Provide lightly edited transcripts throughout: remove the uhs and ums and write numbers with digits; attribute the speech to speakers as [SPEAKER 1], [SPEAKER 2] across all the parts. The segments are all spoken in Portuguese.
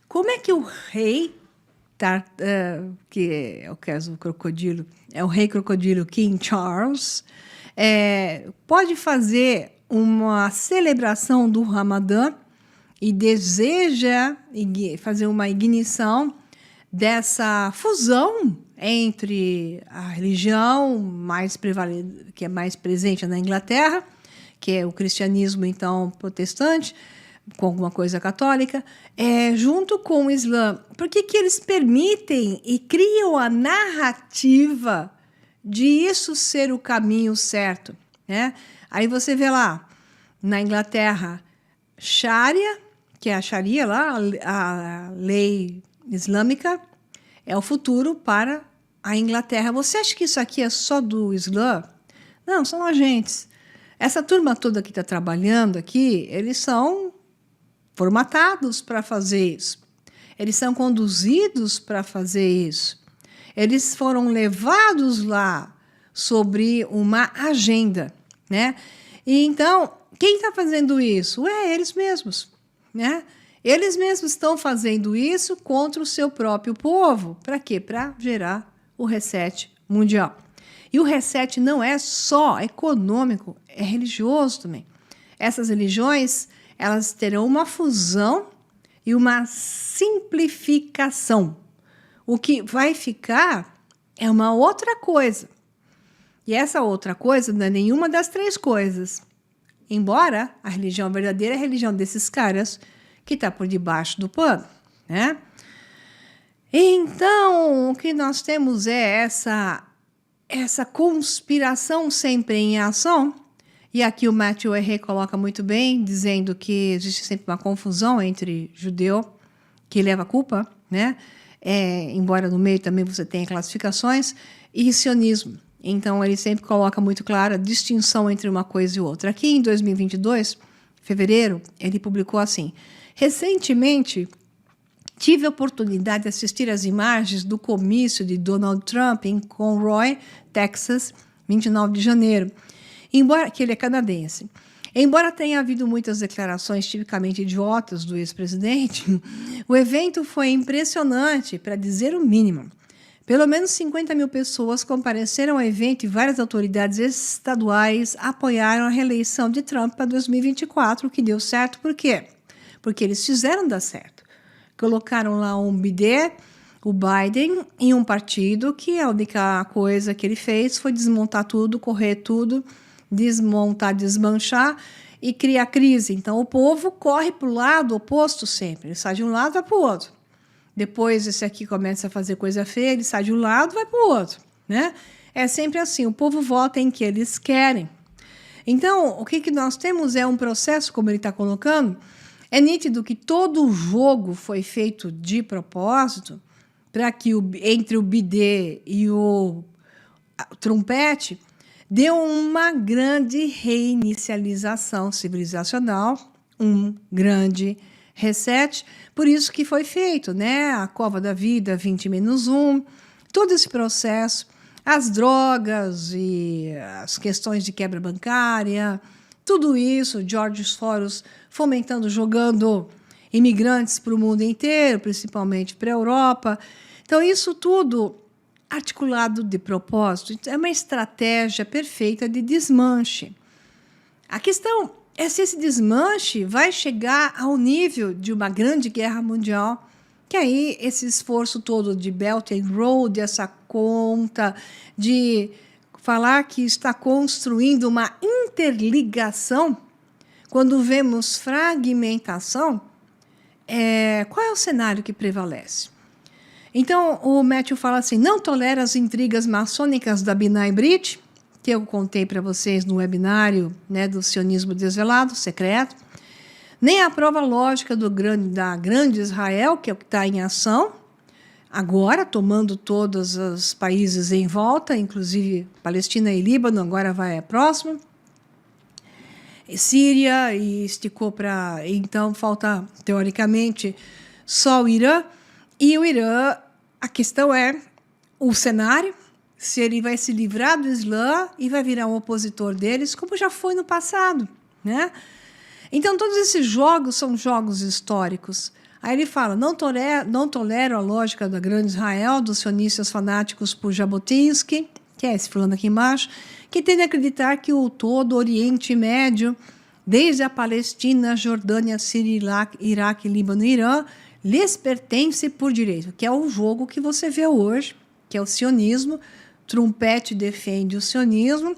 [SPEAKER 1] como é que o rei, que é o caso do crocodilo, é o rei crocodilo King Charles, pode fazer uma celebração do Ramadã e deseja fazer uma ignição dessa fusão entre a religião que é mais presente na Inglaterra, que é o cristianismo, então, protestante, com alguma coisa católica, junto com o Islã. Por que eles permitem e criam a narrativa de isso ser o caminho certo, né? Aí você vê lá, na Inglaterra, Sharia, que é a Sharia lá, a lei islâmica, é o futuro para a Inglaterra. Você acha que isso aqui é só do Islã? Não, são agentes. Essa turma toda que está trabalhando aqui, eles são formatados para fazer isso. Eles são conduzidos para fazer isso. Eles foram levados lá sobre uma agenda, né? E então, quem está fazendo isso? Eles mesmos, né? Eles mesmos estão fazendo isso contra o seu próprio povo. Para quê? Para gerar o reset mundial. E o reset não é só econômico, é religioso também. Essas religiões, elas terão uma fusão e uma simplificação. O que vai ficar é uma outra coisa. E essa outra coisa não é nenhuma das três coisas. Embora a religião verdadeira é a religião desses caras que está por debaixo do pano, né? Então, o que nós temos é essa conspiração sempre em ação. E aqui o Matthew Henry coloca muito bem, dizendo que existe sempre uma confusão entre judeu, que leva a culpa, né? Embora no meio também você tenha classificações, e sionismo. Então, ele sempre coloca muito clara a distinção entre uma coisa e outra. Aqui em 2022, fevereiro, ele publicou assim: recentemente, tive a oportunidade de assistir às imagens do comício de Donald Trump em Conroe, Texas, 29 de janeiro, que ele é canadense. Embora tenha havido muitas declarações tipicamente idiotas do ex-presidente, o evento foi impressionante, para dizer o mínimo. Pelo menos 50 mil pessoas compareceram ao evento e várias autoridades estaduais apoiaram a reeleição de Trump para 2024, o que deu certo. Por quê? Porque eles fizeram dar certo. Colocaram lá um bidê, o Biden, em um partido que a única coisa que ele fez foi desmontar tudo, correr tudo, desmontar, desmanchar e criar crise. Então, o povo corre para o lado oposto sempre. Ele sai de um lado e vai para o outro. Depois, esse aqui começa a fazer coisa feia, ele sai de um lado e vai para o outro, né? É sempre assim, o povo vota em que eles querem. Então, o que nós temos é um processo, como ele está colocando. É nítido que todo o jogo foi feito de propósito para que entre o bidê e o trompete deu uma grande reinicialização civilizacional, um grande reset. Por isso que foi feito, né? A cova da vida, 20-1, todo esse processo, as drogas e as questões de quebra bancária, tudo isso, George Soros fomentando, jogando imigrantes para o mundo inteiro, principalmente para a Europa. Então, isso tudo articulado de propósito, é uma estratégia perfeita de desmanche. A questão é se esse desmanche vai chegar ao nível de uma grande guerra mundial, que aí esse esforço todo de Belt and Road, essa conta de falar que está construindo uma interligação, quando vemos fragmentação, qual é o cenário que prevalece? Então, o Matthew fala assim: não tolera as intrigas maçônicas da B'nai B'rith, que eu contei para vocês no webinário, né, do sionismo desvelado, secreto, nem a prova lógica da grande Israel, que é o que está em ação, agora tomando todos os países em volta, inclusive Palestina e Líbano, agora vai próximo, Síria, e esticou para... Então, falta, teoricamente, só o Irã. E o Irã, a questão é o cenário, se ele vai se livrar do Islã e vai virar um opositor deles, como já foi no passado, né? Então, todos esses jogos são jogos históricos. Aí ele fala, não tolero a lógica da grande Israel, dos sionistas fanáticos por Jabotinsky, que é esse fulano aqui embaixo, que tende a acreditar que o todo Oriente Médio, desde a Palestina, Jordânia, Síria, Iraque, Líbano e Irã, lhes pertence por direito, que é o jogo que você vê hoje, que é o sionismo. Trumpete defende o sionismo,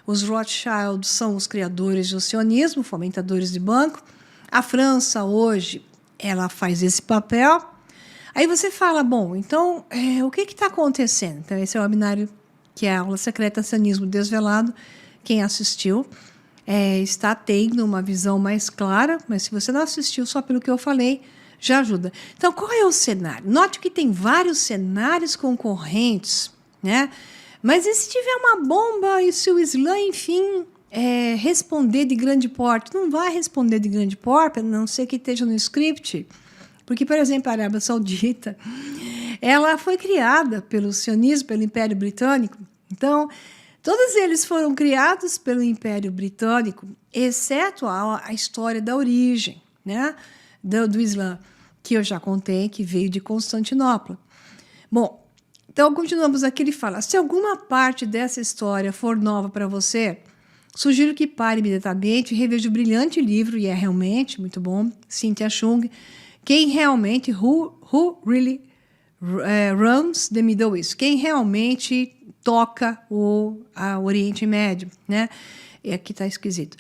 [SPEAKER 1] os Rothschild são os criadores do sionismo, fomentadores de banco. A França, hoje, ela faz esse papel. Aí você fala, bom, então, o que está acontecendo? Então, esse é o webinário que é a aula secreta Sionismo Desvelado. Quem assistiu está tendo uma visão mais clara, mas se você não assistiu só pelo que eu falei, já ajuda. Então, qual é o cenário? Note que tem vários cenários concorrentes, né? Mas e se tiver uma bomba e se o Islã, enfim, responder de grande porte? Não vai responder de grande porte, a não ser que esteja no script. Porque, por exemplo, a Arábia Saudita, ela foi criada pelo sionismo, pelo Império Britânico. Então, todos eles foram criados pelo Império Britânico, exceto a história da origem, né, do Islã, que eu já contei, que veio de Constantinopla. Bom, então, continuamos aqui, ele fala, se alguma parte dessa história for nova para você, sugiro que pare imediatamente e reveja o brilhante livro, e é realmente muito bom, Cynthia Chung, quem realmente, who really runs the Middle East, quem realmente toca o Oriente Médio, né? E aqui está esquisito.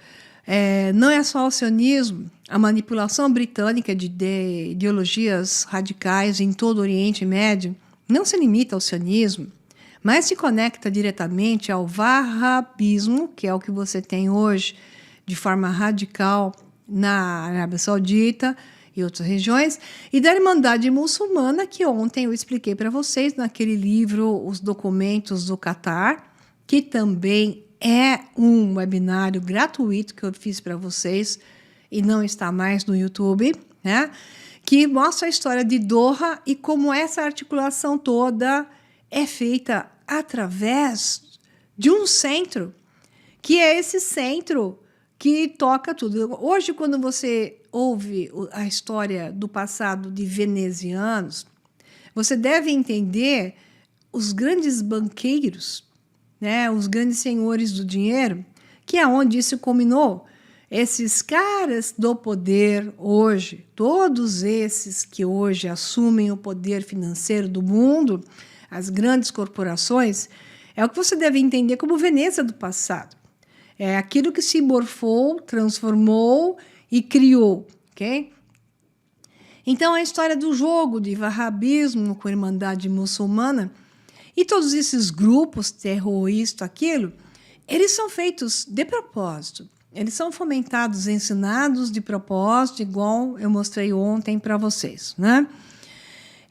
[SPEAKER 1] Não é só o sionismo, a manipulação britânica de ideologias radicais em todo o Oriente Médio não se limita ao sionismo, mas se conecta diretamente ao wahhabismo, que é o que você tem hoje de forma radical na Arábia Saudita e outras regiões, e da Irmandade Muçulmana, que ontem eu expliquei para vocês naquele livro Os Documentos do Catar, que também é um webinário gratuito que eu fiz para vocês e não está mais no YouTube, né? Que mostra a história de Doha e como essa articulação toda é feita através de um centro, que é esse centro que toca tudo. Hoje, quando você ouve a história do passado de venezianos, você deve entender os grandes banqueiros, né, os grandes senhores do dinheiro, que é onde isso culminou. Esses caras do poder hoje, todos esses que hoje assumem o poder financeiro do mundo, as grandes corporações, é o que você deve entender como Veneza do passado. É aquilo que se morfou, transformou e criou, ok? Então, a história do jogo de wahhabismo com a Irmandade Muçulmana e todos esses grupos terroristas, aquilo, eles são feitos de propósito. Eles são fomentados, ensinados de propósito, igual eu mostrei ontem para vocês, né?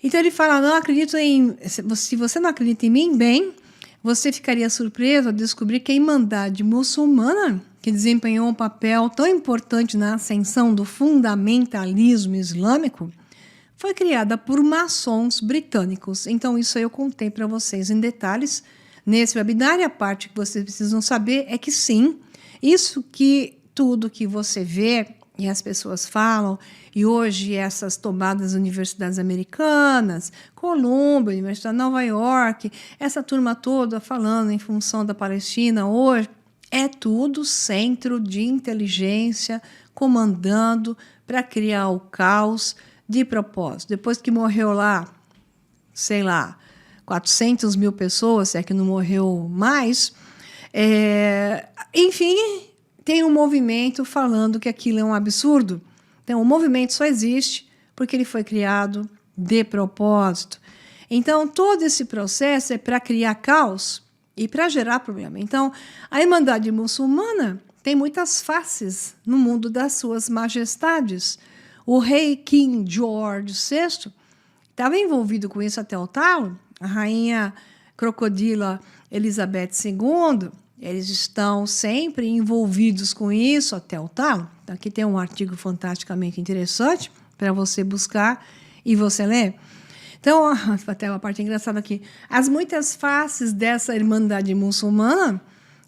[SPEAKER 1] Então ele fala, não acredito em... Se você não acredita em mim, bem, você ficaria surpreso ao descobrir que a Irmandade Muçulmana, que desempenhou um papel tão importante na ascensão do fundamentalismo islâmico, foi criada por maçons britânicos. Então isso eu contei para vocês em detalhes nesse webinar, e a parte que vocês precisam saber é que sim, isso que tudo que você vê e as pessoas falam, e hoje essas tomadas universidades americanas, Columbia, Universidade de Nova York, essa turma toda falando em função da Palestina hoje, é tudo centro de inteligência comandando para criar o caos de propósito. Depois que morreu lá, sei lá, 400 mil pessoas, se é que não morreu mais, enfim, tem um movimento falando que aquilo é um absurdo. Então, o movimento só existe porque ele foi criado de propósito. Então, todo esse processo é para criar caos e para gerar problema. Então, a Irmandade Muçulmana tem muitas faces no mundo das suas majestades. O rei King George VI estava envolvido com isso até o talo, a rainha crocodila Elizabeth II, eles estão sempre envolvidos com isso até o talo. Aqui tem um artigo fantasticamente interessante para você buscar e você ler. Então, até uma parte engraçada aqui. As muitas faces dessa Irmandade Muçulmana,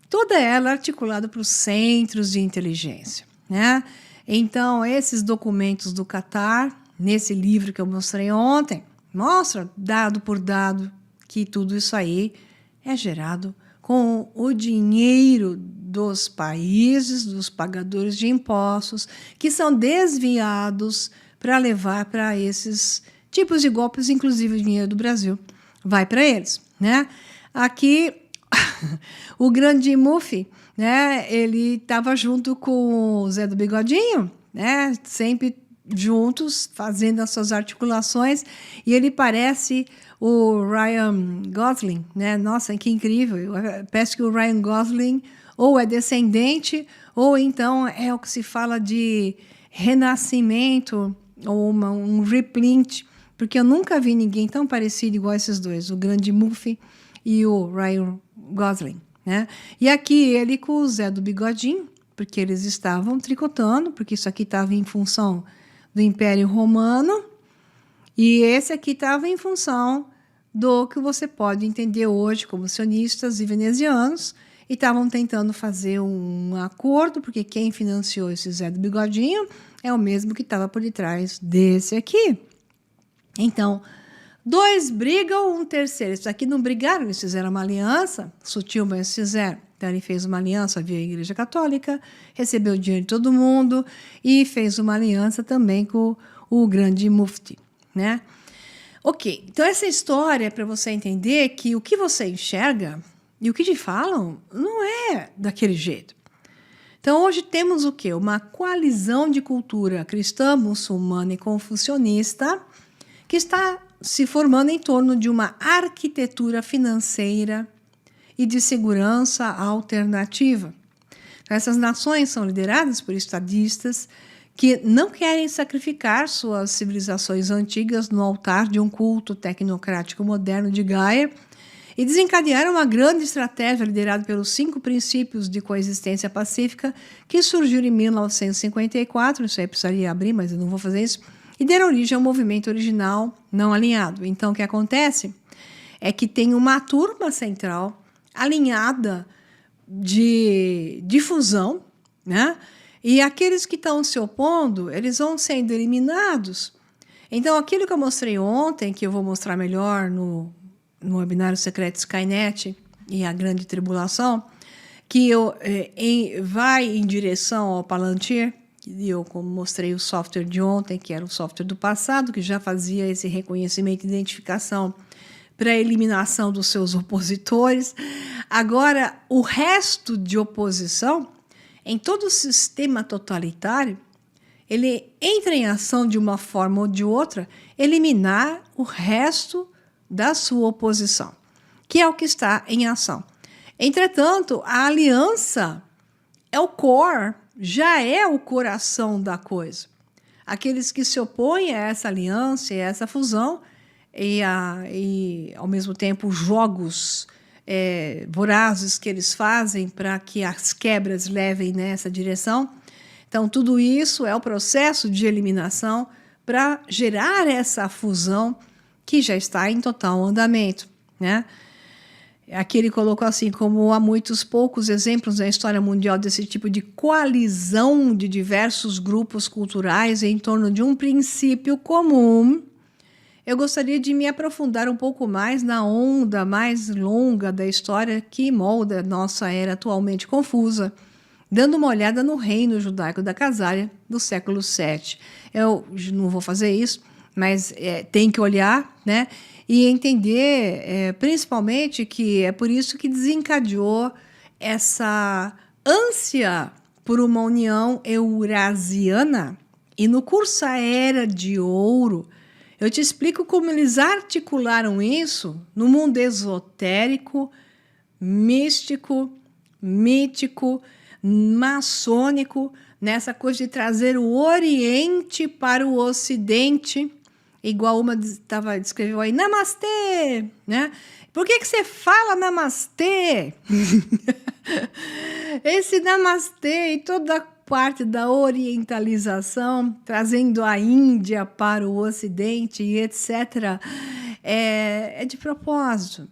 [SPEAKER 1] toda ela articulada para os centros de inteligência, né? Então, esses documentos do Catar, nesse livro que eu mostrei ontem, mostra dado por dado que tudo isso aí é gerado com o dinheiro dos países, dos pagadores de impostos, que são desviados para levar para esses tipos de golpes, inclusive o dinheiro do Brasil vai para eles, né? Aqui, o grande Mufi, né? Ele estava junto com o Zé do Bigodinho, né? Sempre juntos, fazendo as suas articulações, e ele parece o Ryan Gosling, né? Nossa, que incrível! Parece que o Ryan Gosling ou é descendente, ou então é o que se fala de renascimento, ou um reprint, porque eu nunca vi ninguém tão parecido igual esses dois, o grande Mufi e o Ryan Gosling, né? E aqui ele com o Zé do Bigodinho, porque eles estavam tricotando, porque isso aqui estava em função do Império Romano, e esse aqui estava em função do que você pode entender hoje como sionistas e venezianos, e estavam tentando fazer um acordo, porque quem financiou esse Zé do Bigodinho é o mesmo que estava por detrás desse aqui. Então, dois brigam, um terceiro. Esses aqui não brigaram, eles fizeram uma aliança, sutil, mas fizeram. Então, ele fez uma aliança via Igreja Católica, recebeu o dinheiro de todo mundo e fez uma aliança também com o grande Mufti, né? Ok, então essa história é para você entender que o que você enxerga e o que te falam não é daquele jeito. Então, hoje temos o quê? Uma coalizão de cultura cristã, muçulmana e confucionista que está se formando em torno de uma arquitetura financeira e de segurança alternativa. Essas nações são lideradas por estadistas que não querem sacrificar suas civilizações antigas no altar de um culto tecnocrático moderno de Gaia e desencadearam uma grande estratégia liderada pelos 5 princípios de coexistência pacífica que surgiram em 1954, isso aí precisaria abrir, mas eu não vou fazer isso, e deram origem ao movimento original não alinhado. Então, o que acontece é que tem uma turma central alinhada de difusão, né? E aqueles que estão se opondo, eles vão sendo eliminados. Então, aquilo que eu mostrei ontem, que eu vou mostrar melhor no webinário Secreto Skynet e a Grande Tribulação, que vai em direção ao Palantir, e eu como mostrei o software de ontem, que era o software do passado, que já fazia esse reconhecimento e identificação para a eliminação dos seus opositores. Agora, o resto de oposição, em todo o sistema totalitário, ele entra em ação de uma forma ou de outra, eliminar o resto da sua oposição, que é o que está em ação. Entretanto, a aliança é o core, já é o coração da coisa. Aqueles que se opõem a essa aliança e a essa fusão, e ao mesmo tempo, jogos vorazes que eles fazem para que as quebras levem nessa direção. Então, tudo isso é o processo de eliminação para gerar essa fusão que já está em total andamento, né? Aqui ele colocou assim, como há muitos poucos exemplos na história mundial desse tipo de coalizão de diversos grupos culturais em torno de um princípio comum, eu gostaria de me aprofundar um pouco mais na onda mais longa da história que molda nossa era atualmente confusa, dando uma olhada no reino judaico da Casária do século VII. Eu não vou fazer isso, mas tem que olhar, né? E entender, principalmente, que é por isso que desencadeou essa ânsia por uma união eurasiana. E no curso A Era de Ouro, eu te explico como eles articularam isso no mundo esotérico, místico, mítico, maçônico, nessa coisa de trazer o Oriente para o Ocidente, igual uma descreveu aí, namastê, né? Por que você fala namastê? Esse namastê e toda a parte da orientalização, trazendo a Índia para o Ocidente e etc., é de propósito.